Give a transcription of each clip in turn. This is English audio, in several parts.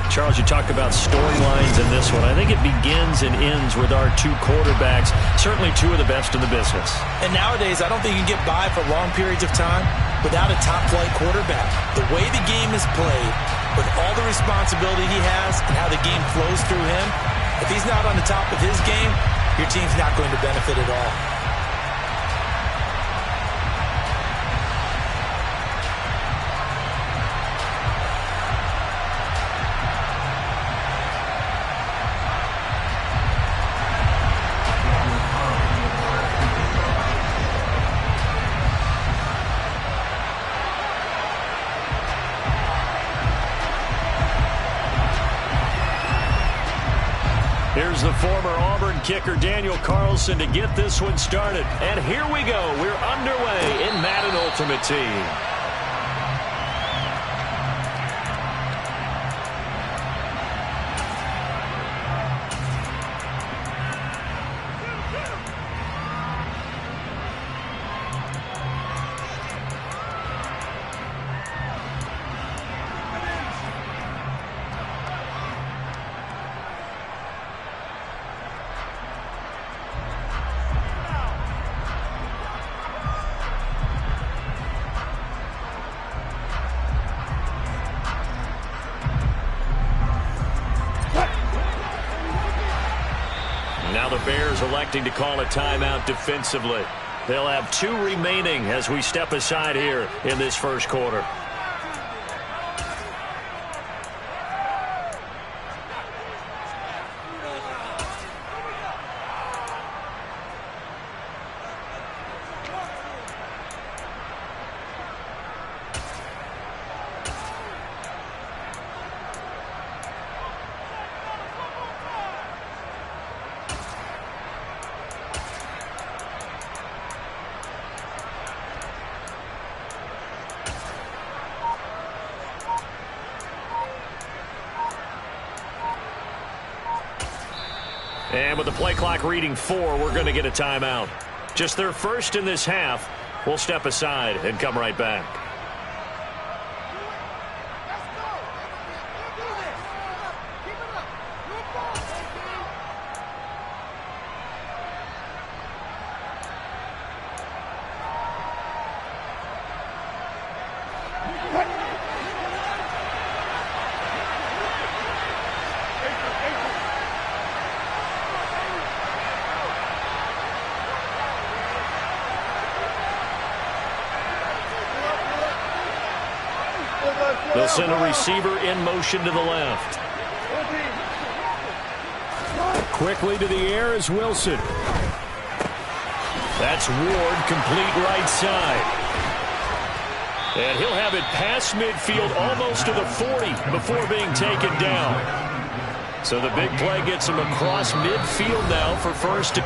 Charles, you talk about storylines in this one. I think it begins and ends with our two quarterbacks, certainly two of the best in the business. And nowadays, I don't think you can get by for long periods of time without a top-flight quarterback. The way the game is played, with all the responsibility he has and how the game flows through him, if he's not on the top of his game, your team's not going to benefit at all. Here's the former Auburn kicker, Daniel Carlson, to get this one started. And here we go. We're underway in Madden Ultimate Team. Now the Bears electing to call a timeout defensively. They'll have 2 remaining as we step aside here in this first quarter. And with the play clock reading 4, we're going to get a timeout. Just their first in this half. We'll step aside and come right back. They'll send a receiver in motion to the left. Quickly to the air is Wilson. That's Ward, complete right side. And he'll have it past midfield almost to the 40 before being taken down. So the big play gets him across midfield now for first.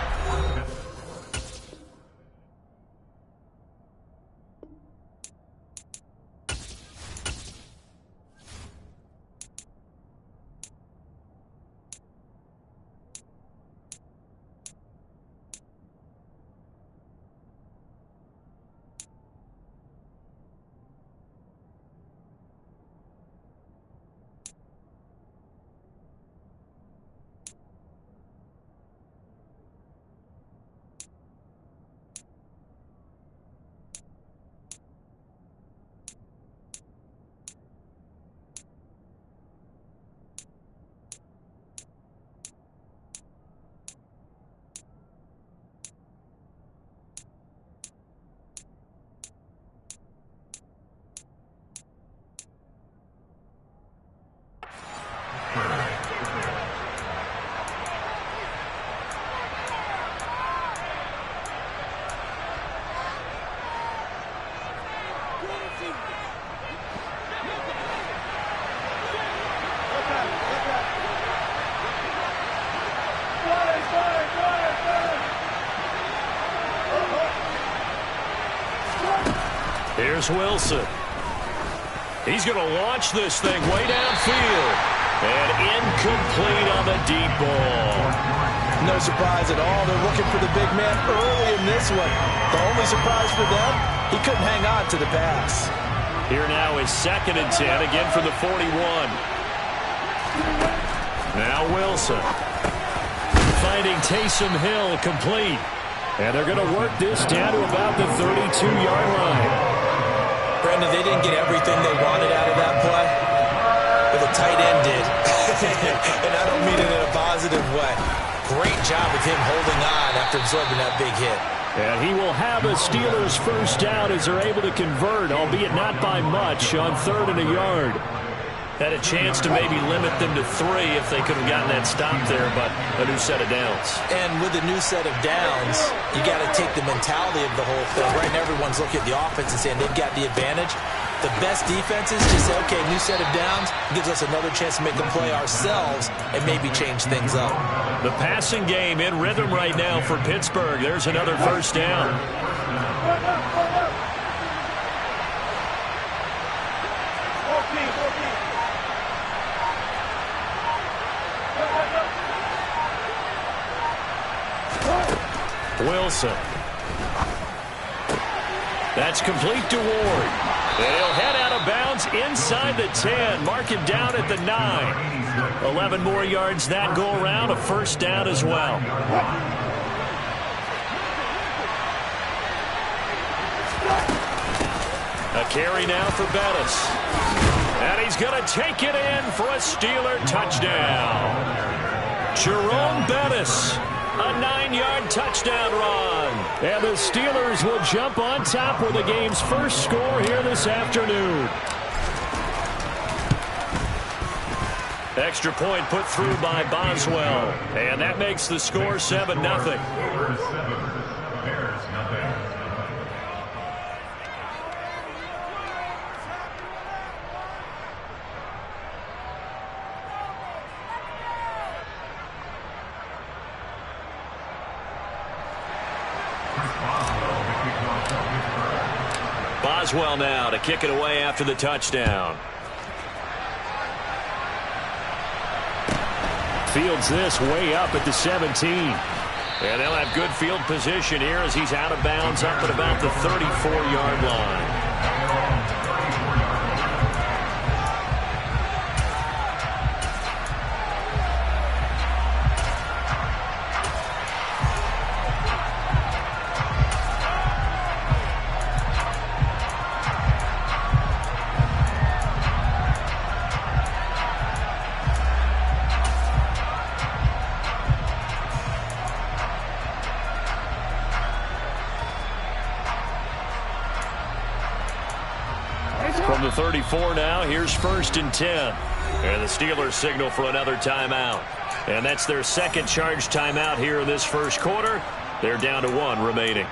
Here's Wilson. He's going to launch this thing way downfield. And incomplete on the deep ball. No surprise at all. They're looking for the big man early in this one. The only surprise for them, he couldn't hang on to the pass. Here now is 2nd and 10, again from the 41. Now Wilson. Finding Taysom Hill complete. And they're going to work this down to about the 32-yard line. Brandon, they didn't get everything they wanted out of that play, but the tight end did. And I don't mean it in a positive way. Great job of him holding on after absorbing that big hit. And he will have a Steelers first down as they're able to convert, albeit not by much, on 3rd and a yard. Had a chance to maybe limit them to 3 if they could have gotten that stop there, but a new set of downs. And with a new set of downs, you got to take the mentality of the whole thing. Right now, everyone's looking at the offense and saying they've got the advantage. The best defenses just say, okay, new set of downs gives us another chance to make a play ourselves and maybe change things up. The passing game in rhythm right now for Pittsburgh. There's another first down. Wilson. That's complete to Ward. And he'll head out of bounds inside the 10. Mark him down at the 9. 11 more yards that go around. A first down as well. A carry now for Bettis. And he's going to take it in for a Steeler touchdown. Jerome Bettis. A 9-yard touchdown run. And the Steelers will jump on top with the game's first score here this afternoon. Extra point put through by Boswell. And that makes the score 7-0. Boswell now to kick it away after the touchdown. Fields this way up at the 17. And they'll have good field position here as he's out of bounds up at about the 34-yard line. From the 34 now, here's 1st and 10. And the Steelers signal for another timeout. And that's their second charge timeout here in this first quarter. They're down to 1 remaining.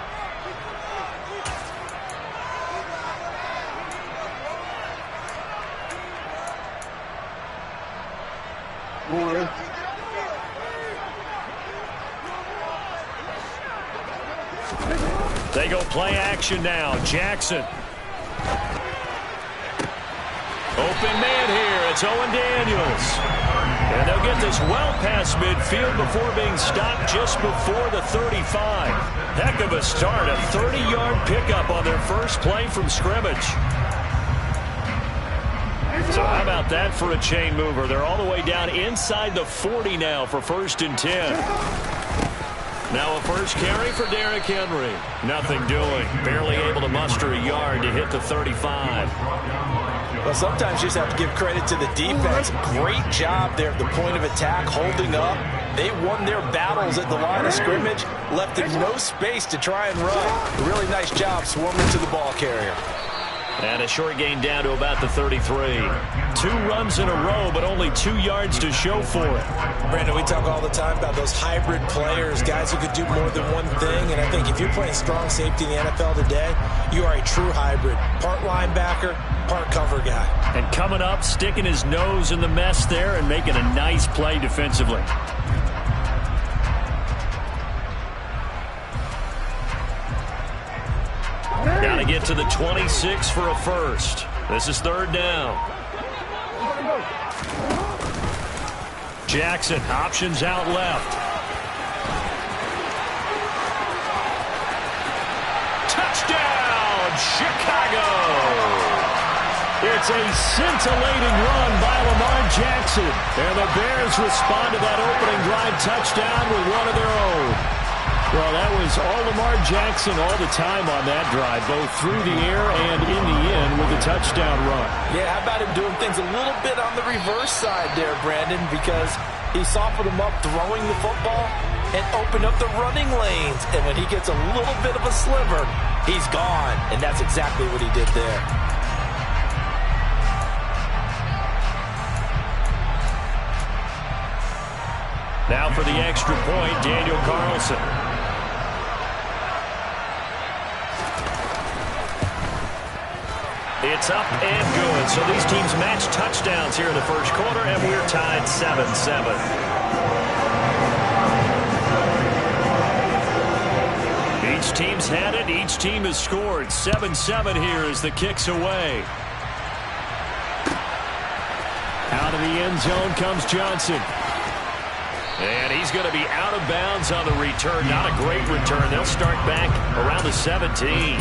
They go play action now. Jackson. Open man here. It's Owen Daniels. And they'll get this well past midfield before being stopped just before the 35. Heck of a start. A 30-yard pickup on their first play from scrimmage. So how about that for a chain mover? They're all the way down inside the 40 now for 1st and 10. Now a first carry for Derrick Henry. Nothing doing. Barely able to muster a yard to hit the 35. Well, sometimes you just have to give credit to the defense. Great job there at the point of attack, holding up. They won their battles at the line of scrimmage, left them no space to try and run. A really nice job swarming to the ball carrier. And a short gain down to about the 33. 2 runs in a row, but only 2 yards to show for it. Brandon, we talk all the time about those hybrid players, guys who could do more than one thing. And I think if you're playing strong safety in the NFL today, you are a true hybrid. Part linebacker, part cover guy. And coming up, sticking his nose in the mess there and making a nice play defensively. Got to get to the 26 for a first. This is 3rd down. Jackson options out left. Touchdown, Chicago! It's a scintillating run by Lamar Jackson. And the Bears respond to that opening drive touchdown with one of their own. Well, that was all Lamar Jackson all the time on that drive, both through the air and in the end with a touchdown run. Yeah, how about him doing things a little bit on the reverse side there, Brandon, because he softened him up throwing the football and opened up the running lanes. And when he gets a little bit of a sliver, he's gone. And that's exactly what he did there. Now for the extra point, Daniel Carlson. It's up and good. So these teams match touchdowns here in the first quarter, and we're tied 7-7. Each team's had it. Each team has scored. 7-7 here as the kick's away. Out of the end zone comes Johnson. And he's going to be out of bounds on the return. Not a great return. They'll start back around the 17.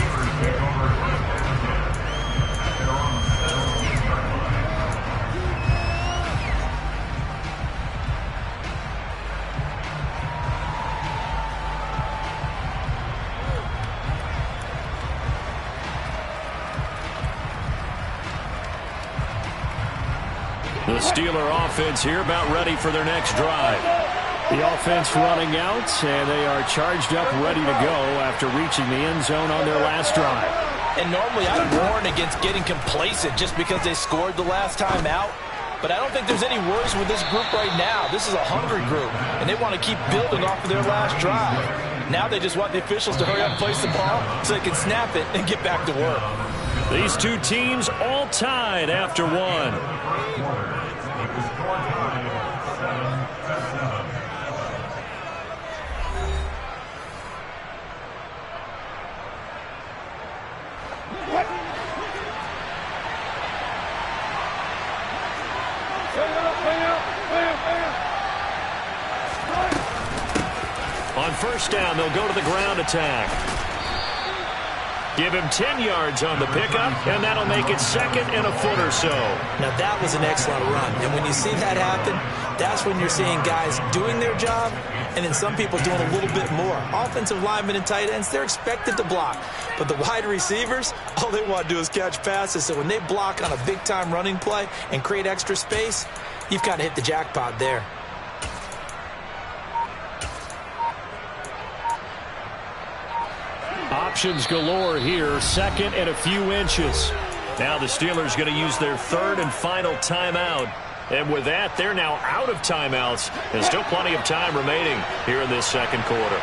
The Steeler offense here about ready for their next drive. The offense running out, and they are charged up, ready to go after reaching the end zone on their last drive. And normally I warn against getting complacent just because they scored the last time out. But I don't think there's any worries with this group right now. This is a hungry group, and they want to keep building off of their last drive. Now they just want the officials to hurry up and place the ball so they can snap it and get back to work. These two teams all tied after one. On first down, they'll go to the ground attack. Give him 10 yards on the pickup, and that'll make it second and a foot or so. Now, that was an excellent run. And when you see that happen, that's when you're seeing guys doing their job and then some people doing a little bit more. Offensive linemen and tight ends, they're expected to block. But the wide receivers, all they want to do is catch passes. So when they block on a big-time running play and create extra space, you've got to hit the jackpot there. Options galore here, second and a few inches. Now the Steelers going to use their third and final timeout. And with that, they're now out of timeouts. And still plenty of time remaining here in this second quarter.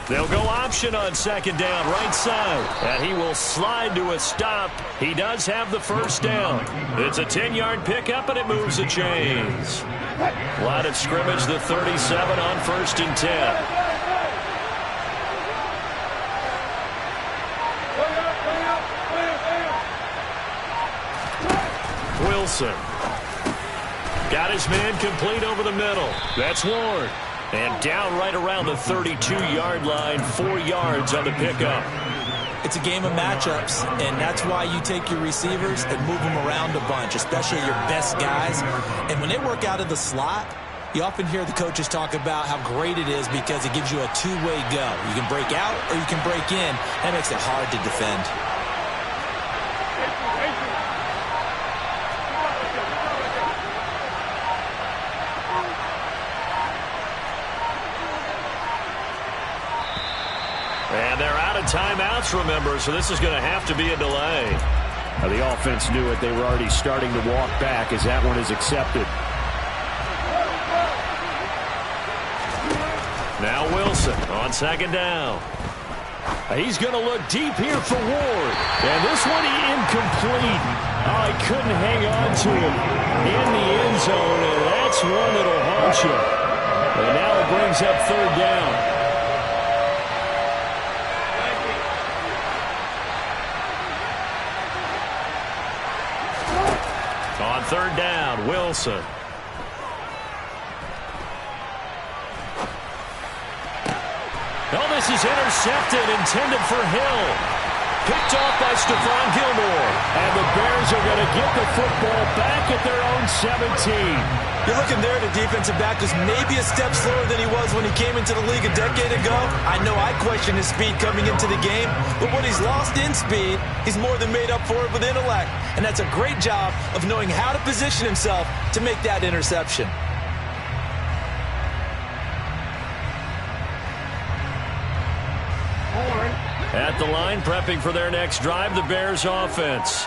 They'll go option on second down, right side. And he will slide to a stop. He does have the first down. It's a 10-yard pickup, and it moves the chains. Line of scrimmage, the 37 on first and 10. Wilson. Got his man complete over the middle. That's Ward. And down right around the 32-yard line, 4 yards on the pickup. It's a game of matchups, and that's why you take your receivers and move them around a bunch, especially your best guys. And when they work out of the slot, you often hear the coaches talk about how great it is because it gives you a two-way go. You can break out or you can break in. That makes it hard to defend. And they're out of timeouts, remember, so this is going to have to be a delay. Now, the offense knew it. They were already starting to walk back as that one is accepted. Now Wilson on second down. He's going to look deep here for Ward. And this one incomplete. Oh, he couldn't hang on to him in the end zone, and that's one that'll haunt you. And now it brings up third down. On third down, Wilson. Oh, Oh, this is intercepted, intended for Hill. Picked off by Stephon Gilmore. And the Bears are going to get the football back at their own 17. You're looking there, the defensive back was maybe a step slower than he was when he came into the league a decade ago. I know I questioned his speed coming into the game, but what he's lost in speed, he's more than made up for it with intellect. And that's a great job of knowing how to position himself to make that interception. At the line, prepping for their next drive, the Bears offense.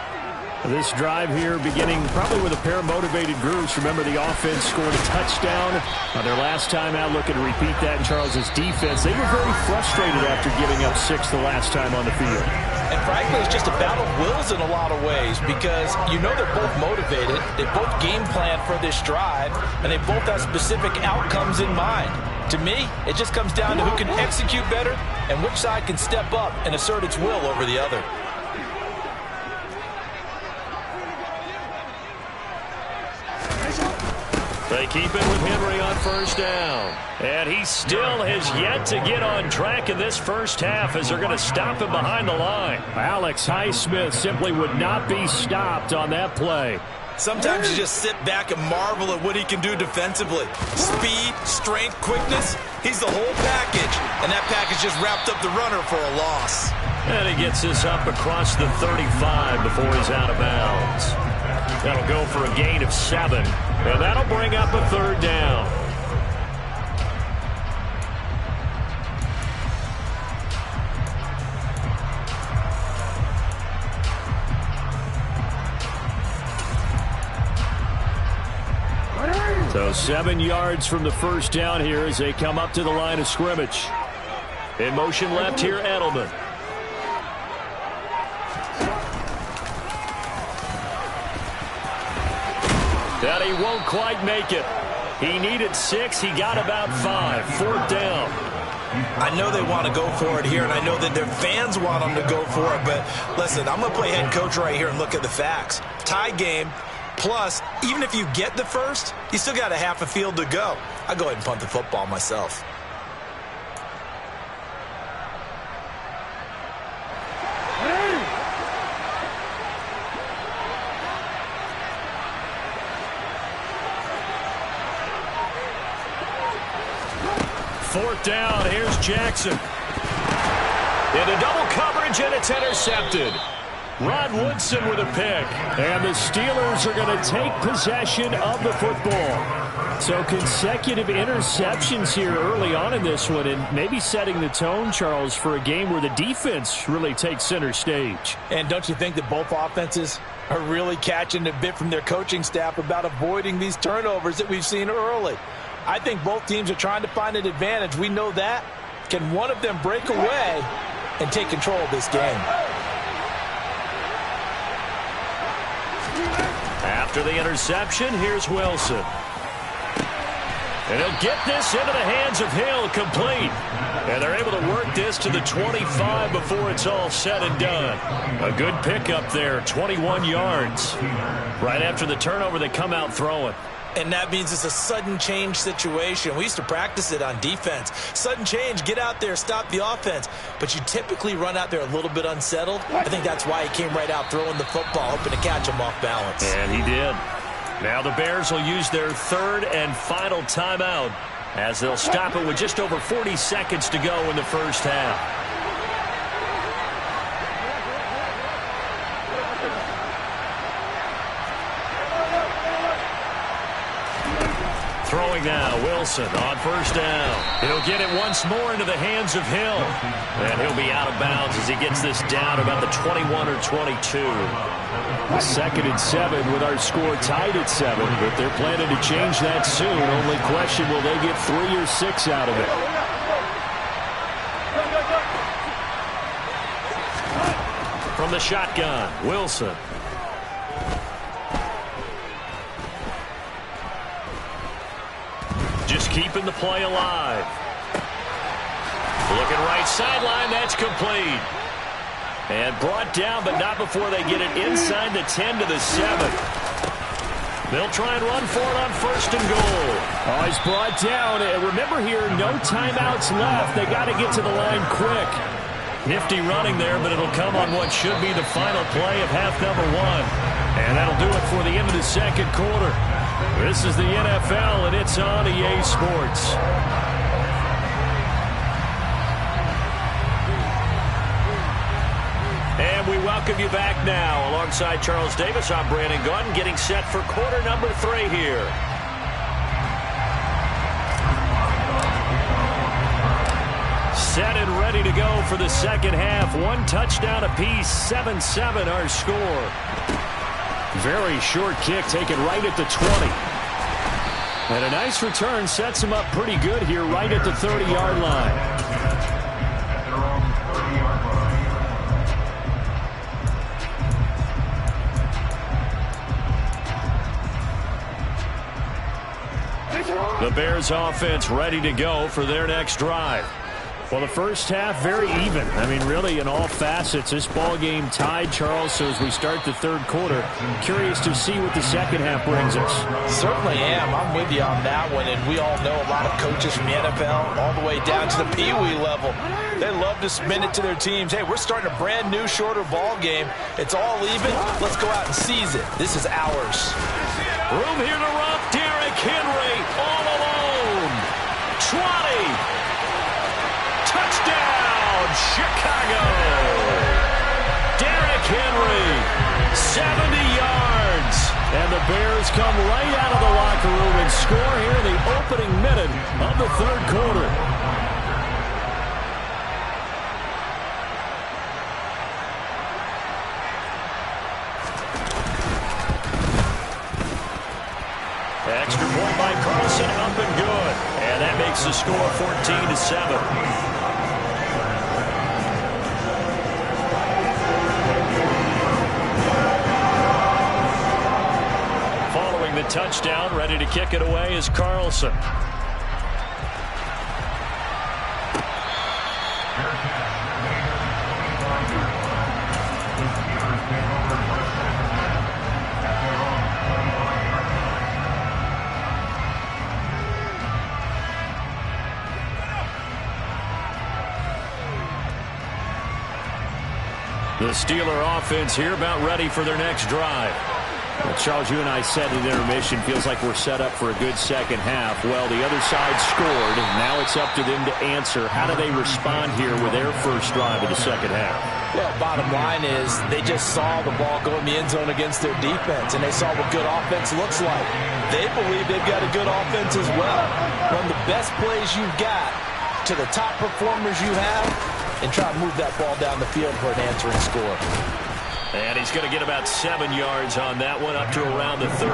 This drive here beginning probably with a pair of motivated groups. Remember, the offense scored a touchdown on their last time out, looking to repeat that in Charles's defense. They were very frustrated after giving up 6 the last time on the field. And frankly, it's just a battle of wills in a lot of ways because you know they're both motivated. They both game plan for this drive, and they both have specific outcomes in mind. To me, it just comes down to who can execute better and which side can step up and assert its will over the other. They keep it with Henry on first down. And he still has yet to get on track in this first half as they're going to stop him behind the line. Alex Highsmith simply would not be stopped on that play. Sometimes you just sit back and marvel at what he can do defensively. Speed, strength, quickness, he's the whole package. And that package just wrapped up the runner for a loss. And he gets this up across the 35 before he's out of bounds. That'll go for a gain of 7. And that'll bring up a third down. So 7 yards from the first down here as they come up to the line of scrimmage. In motion left here, Edelman. That he won't quite make it. He needed 6. He got about 5. 4th down. I know they want to go for it here, and I know that their fans want them to go for it. But listen, I'm going to play head coach right here and look at the facts. Tie game. Plus, even if you get the first, you still got a half a field to go. I'll go ahead and punt the football myself. Fourth down, here's Jackson. Into double coverage, and it's intercepted. Rod Woodson with a pick. And the Steelers are going to take possession of the football. So consecutive interceptions here early on in this one, and maybe setting the tone, Charles, for a game where the defense really takes center stage. And don't you think that both offenses are really catching a bit from their coaching staff about avoiding these turnovers that we've seen early? I think both teams are trying to find an advantage. We know that. Can one of them break away and take control of this game? After the interception, here's Wilson. And he'll get this into the hands of Hill, complete. And they're able to work this to the 25 before it's all said and done. A good pickup there, 21 yards. Right after the turnover, they come out throwing. And that means it's a sudden change situation. We used to practice it on defense. Sudden change, get out there, stop the offense. But you typically run out there a little bit unsettled. I think that's why he came right out throwing the football, hoping to catch him off balance. And he did. Now the Bears will use their third and final timeout as they'll stop it with just over 40 seconds to go in the first half. Throwing now, Wilson on first down. He'll get it once more into the hands of Hill. And he'll be out of bounds as he gets this down about the 21 or 22. 2nd and 7 with our score tied at 7. But they're planning to change that soon. Only question, will they get 3 or 6 out of it? From the shotgun, Wilson. Just keeping the play alive. Looking right sideline, that's complete. And brought down, but not before they get it inside the 10 to the 7. They'll try and run for it on 1st and goal. Oh, he's brought down. Remember here, no timeouts left. They got to get to the line quick. Nifty running there, but it'll come on what should be the final play of half number 1. And that'll do it for the end of the 2nd quarter. This is the NFL, and it's on EA Sports. And we welcome you back now. Alongside Charles Davis, I'm Brandon Gunn, getting set for quarter number 3 here. Set and ready to go for the 2nd half. 1 touchdown apiece, 7-7 our score. Very short kick taken right at the 20. And a nice return sets him up pretty good here right at the 30-yard line. The Bears offense ready to go for their next drive. Well, the first half, very even. I mean, really, in all facets, this ball game tied, Charles. So as we start the 3rd quarter, curious to see what the 2nd half brings us. Certainly am. I'm with you on that one. And we all know a lot of coaches from the NFL all the way down to the Pee-wee level. They love to spin it to their teams. Hey, we're starting a brand new, shorter ball game. It's all even. Let's go out and seize it. This is ours. Room here to run. Derrick Henry all alone. 20. Touchdown, Chicago! Derrick Henry, 70 yards. And the Bears come right out of the locker room and score here in the opening minute of the 3rd quarter. Extra point by Carlson, up and good. And that makes the score 14-7. The touchdown, ready to kick it away is Carlson. The Steeler offense here about ready for their next drive. Well, Charles, you and I said at intermission, feels like we're set up for a good 2nd half. Well, the other side scored. Now it's up to them to answer. How do they respond here with their first drive of the 2nd half? Well, bottom line is they just saw the ball go in the end zone against their defense, and they saw what good offense looks like. They believe they've got a good offense as well. Run the best plays you've got to the top performers you have, and try to move that ball down the field for an answering score. And he's going to get about 7 yards on that one, up to around the 33.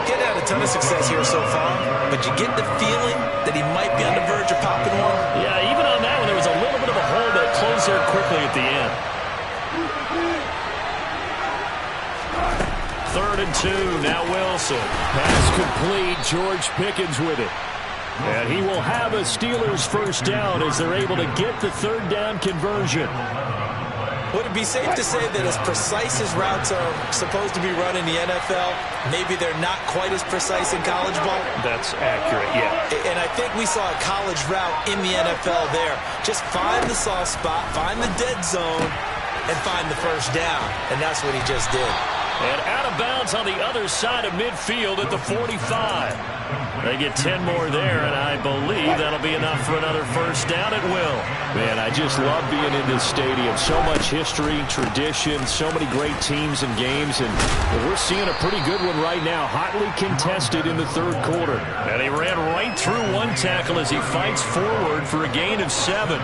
Getting had a ton of success here so far, but you get the feeling that he might be on the verge of popping one. Yeah, even on that one, there was a little bit of a hole, but it closed there quickly at the end. 3rd and 2, now Wilson. Pass complete, George Pickens with it. And he will have a Steelers first down as they're able to get the 3rd down conversion. Would it be safe to say that as precise as routes are supposed to be run in the NFL, maybe they're not quite as precise in college ball? That's accurate, yeah. And I think we saw a college route in the NFL there. Just find the soft spot, find the dead zone, and find the first down. And that's what he just did. And out of bounds on the other side of midfield at the 45. They get 10 more there, and I believe that'll be enough for another first down at will. Man, I just love being in this stadium. So much history, tradition, so many great teams and games, and we're seeing a pretty good one right now. Hotly contested in the 3rd quarter. And he ran right through one tackle as he fights forward for a gain of 7.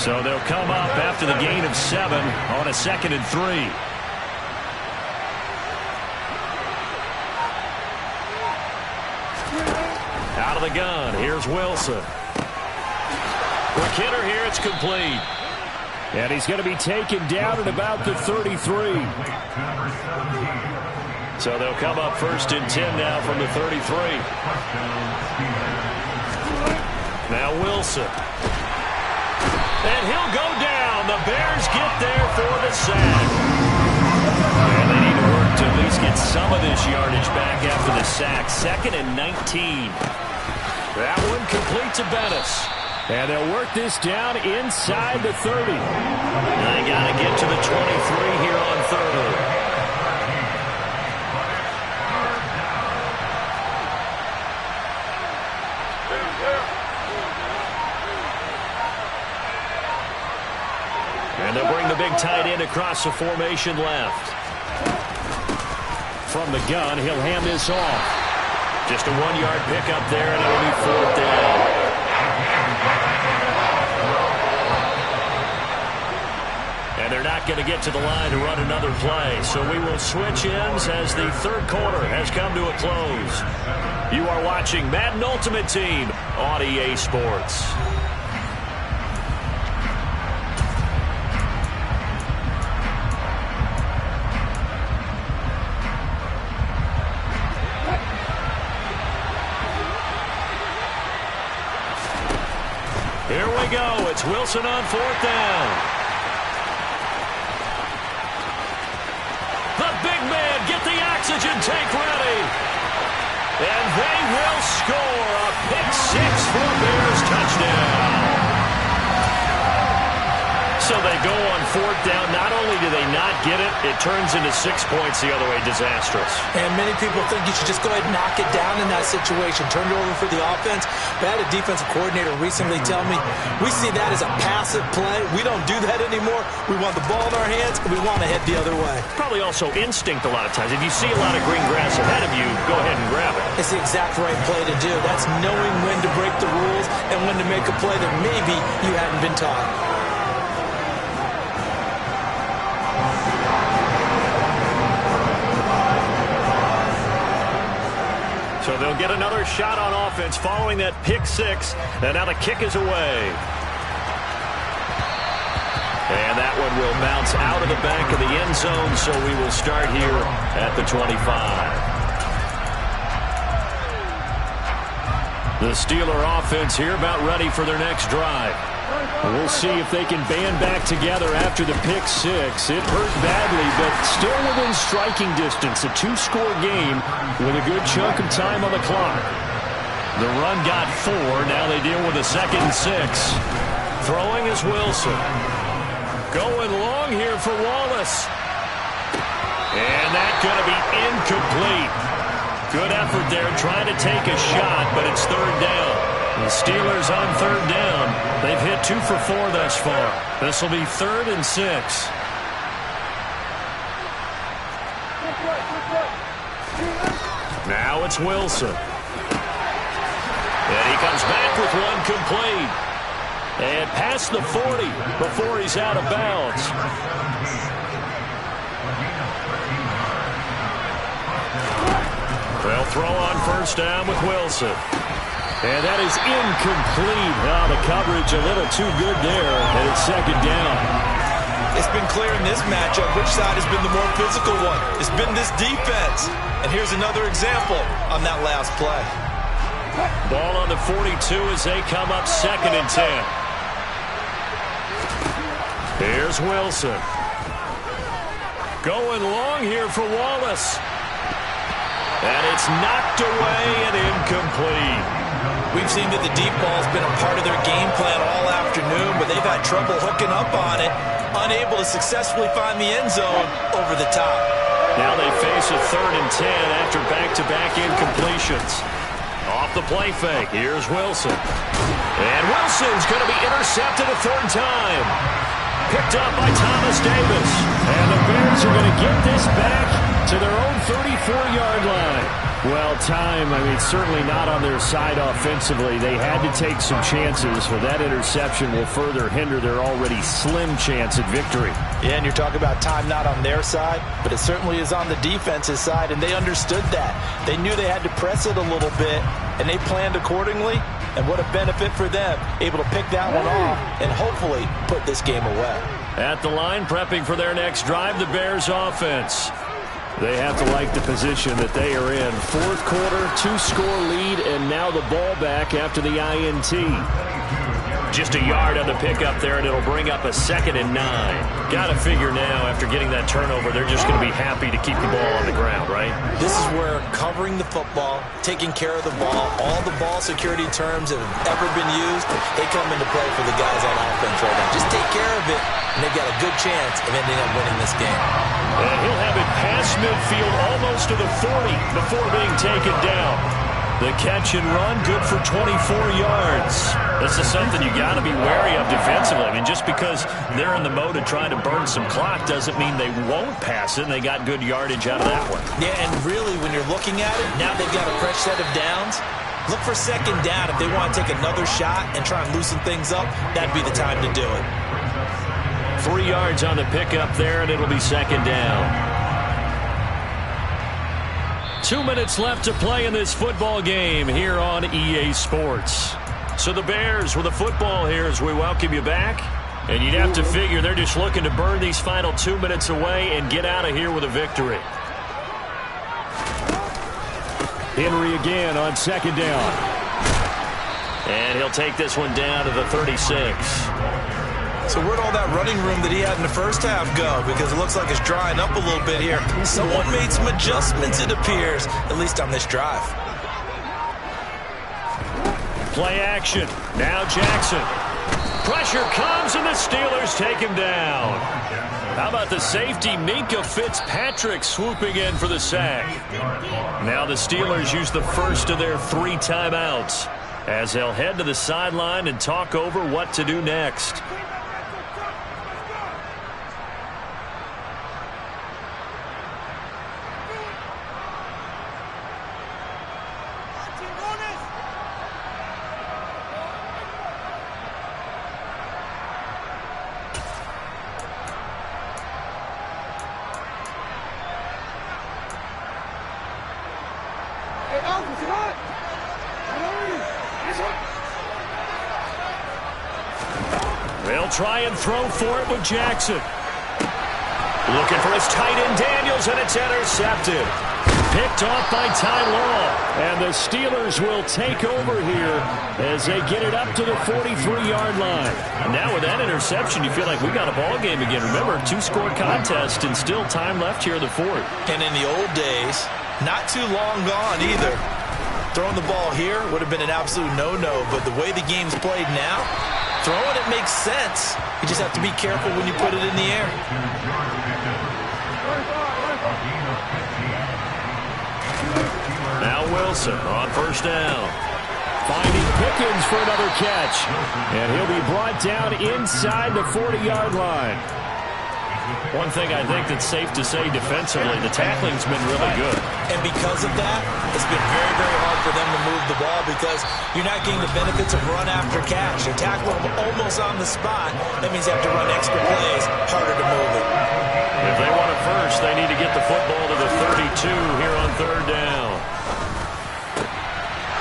So they'll come up after the gain of 7 on a 2nd and 3. Out of the gun, here's Wilson. Quick hitter here, it's complete. And he's going to be taken down at about the 33. So they'll come up 1st and 10 now from the 33. Now Wilson. And he'll go down. The Bears get there for the sack. And they need to work to at least get some of this yardage back after the sack. 2nd and 19. That one complete to Bettis. And they'll work this down inside the 30. They got to get to the 23 here on 3rd. And they'll bring the big tight end across the formation left. From the gun, he'll hand this off. Just a 1-yard pickup there, and it'll be 4th down. And they're not going to get to the line to run another play. So we will switch ends as the 3rd quarter has come to a close. You are watching Madden Ultimate Team on EA Sports. Here we go. It's Wilson on 4th down. The big man, get the oxygen tank ready. And they will score a pick-6 for a Bears touchdown. So they go on 4th down. Not only do they not get it, it turns into 6 points the other way. Disastrous. And many people think you should just go ahead and knock it down in that situation. Turn it over for the offense. But I had a defensive coordinator recently tell me, we see that as a passive play. We don't do that anymore. We want the ball in our hands, and we want to head the other way. Probably also instinct a lot of times. If you see a lot of green grass ahead of you, go ahead and grab it. It's the exact right play to do. That's knowing when to break the rules and when to make a play that maybe you hadn't been taught. So they'll get another shot on offense following that pick-6. And now the kick is away. And that one will bounce out of the back of the end zone, so we will start here at the 25. The Steeler offense here about ready for their next drive. We'll see if they can band back together after the pick-6. It hurt badly, but still within striking distance. A 2-score game with a good chunk of time on the clock. The run got 4. Now they deal with a 2nd and 6. Throwing is Wilson. Going long here for Wallace. And that's going to be incomplete. Good effort there trying to take a shot, but it's 3rd down. The Steelers on 3rd down. They've hit 2 for 4 thus far. This will be 3rd and 6. Now it's Wilson. And he comes back with one complete. And past the 40 before he's out of bounds. They'll throw on 1st down with Wilson. And that is incomplete. Oh, the coverage a little too good there, and it's 2nd down. It's been clear in this matchup which side has been the more physical one. It's been this defense. And here's another example on that last play. Ball on the 42 as they come up 2nd and 10. Here's Wilson. Going long here for Wallace. And it's knocked away and incomplete. We've seen that the deep ball's been a part of their game plan all afternoon, but they've had trouble hooking up on it, unable to successfully find the end zone over the top. Now they face a 3rd and 10 after back-to-back incompletions. Off the play fake, here's Wilson. And Wilson's going to be intercepted a 3rd time. Picked up by Thomas Davis. And the Bears are going to get this back to their own 34-yard line. Well, certainly not on their side offensively. They had to take some chances, but that interception will further hinder their already slim chance at victory. Yeah, and you're talking about time not on their side, but it certainly is on the defense's side, and they understood that. They knew they had to press it a little bit, and they planned accordingly, and what a benefit for them, able to pick that one off and hopefully put this game away. At the line, prepping for their next drive, the Bears offense. They have to like the position that they are in. 4th quarter, 2-score lead, and now the ball back after the INT. Just a yard on the pickup there, and it'll bring up a 2nd and 9. Got to figure now, after getting that turnover, they're just going to be happy to keep the ball on the ground, right? This is where covering the football, taking care of the ball, all the ball security terms that have ever been used, they come into play for the guys on offense right now. Just take care of it, and they've got a good chance of ending up winning this game. And he'll have it past midfield almost to the 40 before being taken down. The catch and run, good for 24 yards. This is something you got to be wary of defensively. I mean, just because they're in the mode of trying to burn some clock doesn't mean they won't pass it, and they got good yardage out of that one. Yeah, and really, when you're looking at it, now they've got a fresh set of downs. Look for 2nd down. If they want to take another shot and try and loosen things up, that'd be the time to do it. 3 yards on the pickup there, and it'll be 2nd down. 2 minutes left to play in this football game here on EA Sports. So the Bears with the football here as we welcome you back. And you'd have to figure they're just looking to burn these final 2 minutes away and get out of here with a victory. Henry again on 2nd down. And he'll take this one down to the 36. So where'd all that running room that he had in the first half go? Because it looks like it's drying up a little bit here. Someone made some adjustments, it appears, at least on this drive. Play action. Now Jackson. Pressure comes, and the Steelers take him down. How about the safety, Minka Fitzpatrick, swooping in for the sack. Now the Steelers use the first of their 3 timeouts as they'll head to the sideline and talk over what to do next. They'll try and throw for it with Jackson. Looking for his tight end Daniels, and it's intercepted. Picked off by Ty Law. And the Steelers will take over here as they get it up to the 43-yard line. And now with that interception, you feel like we got a ball game again. Remember, 2-score contest and still time left here in the 4th. And in the old days, not too long gone either. Throwing the ball here would have been an absolute no-no, but the way the game's played now, throwing it makes sense. You just have to be careful when you put it in the air. Now Wilson on 1st down. Finding Pickens for another catch. And he'll be brought down inside the 40-yard line. One thing I think that's safe to say defensively, the tackling's been really good. And because of that, it's been very, very hard for them to move the ball because you're not getting the benefits of run after catch. You're tackling them almost on the spot. That means you have to run extra plays, harder to move it. If they want it first, they need to get the football to the 32 here on 3rd down.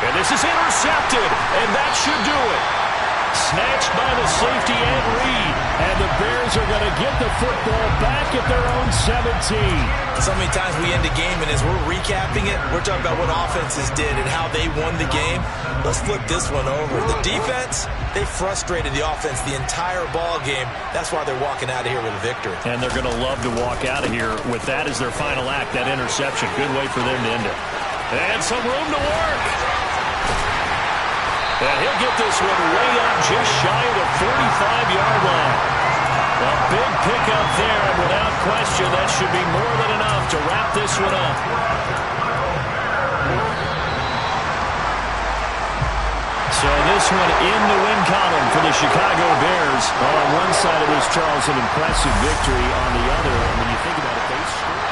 And this is intercepted, and that should do it. Snatched by the safety and Reed. And the Bears are going to get the football back at their own 17. So many times we end a game, and as we're recapping it, we're talking about what offenses did and how they won the game. Let's flip this one over. The defense, they frustrated the offense the entire ball game. That's why they're walking out of here with a victory. And they're going to love to walk out of here with that as their final act, that interception. Good way for them to end it. And some room to work. And he'll get this one way up just shy of the 45-yard line. A big pickup there, and without question, that should be more than enough to wrap this one up. So this one in the win column for the Chicago Bears. On one side of this, Charles, an impressive victory. On the other, when you think about it, they scored.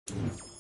you.